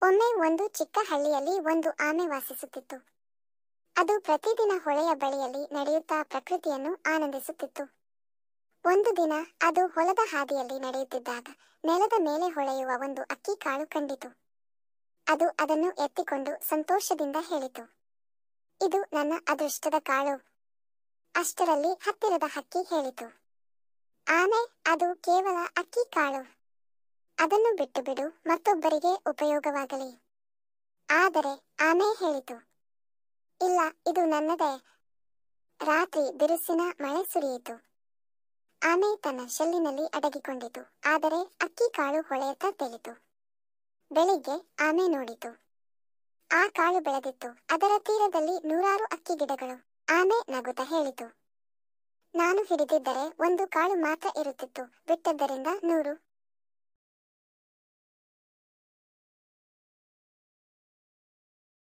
ಒಮ್ಮೆ ಒಂದು ಚಿಕ್ಕ ಹಳ್ಳಿಯಲ್ಲಿ ಒಂದು ಆಮೆ ವಾಸಿಸುತ್ತಿತ್ತು. ಅದು ಪ್ರತಿದಿನ ಹೊಳೆಯ ಬಳಿಯಲ್ಲಿ ನಡೆಯುತ್ತಾ ಪ್ರಕೃತಿಯನ್ನು ಆನಂದಿಸುತ್ತಿತ್ತು. ಒಂದು ದಿನ ಅದು ಹೊಲದ ಹಾದಿಯಲ್ಲಿ ನಡೆಯುತ್ತಿದ್ದಾಗ ನೆಲದ ಮೇಲೆ ಹೊಳೆಯುವ ಒಂದು ಅಕ್ಕಿ ಕಾಳು ಕಂಡಿತು. ಅದು ಅದನ್ನು ಎತ್ತಿಕೊಂಡು ಸಂತೋಷದಿಂದ ಹೇಳಿತು, "ಇದು ನನ್ನ ಅದೃಷ್ಟದ ಕಾಳು." ಅಷ್ಟರಲ್ಲಿ ಹತ್ತಿರದ ಹಕ್ಕಿ ಹೇಳಿತು, "ಆಮೆ, ಅದು ಕೇವಲ ಅಕ್ಕಿ ಕಾಳು. ಅದನ್ನು ಬಿಟ್ಟು ಬಿಡು, ಮತ್ತೊಬ್ಬರಿಗೆ ಉಪಯೋಗವಾಗಲಿ." ಆದರೆ ಆಮೆ ಹೇಳಿತು, "ಇಲ್ಲ, ಇದು ನನ್ನದೇ." ರಾತ್ರಿ ಬಿರುಸಿನ ಮಳೆ ಸುರಿಯಿತು. ಆಮೆ ತನ್ನ ಶೆಲ್ಲಿನಲ್ಲಿ ಅಡಗಿಕೊಂಡಿತು, ಆದರೆ ಅಕ್ಕಿ ಕಾಳು ಹೊಳೆಯತ್ತ ತೇಲಿತು. ಬೆಳಿಗ್ಗೆ ಆಮೆ ನೋಡಿತು, ಆ ಕಾಳು ಬೆಳೆದಿತ್ತು. ಅದರ ತೀರದಲ್ಲಿ ನೂರಾರು ಅಕ್ಕಿ ಗಿಡಗಳು. ಆಮೆ ನಗುತ್ತಾ ಹೇಳಿತು, "ನಾನು ಹಿಡಿದಿದ್ದರೆ ಒಂದು ಕಾಳು ಮಾತ್ರ ಇರುತ್ತಿತ್ತು, ಬಿಟ್ಟದ್ದರಿಂದ 100."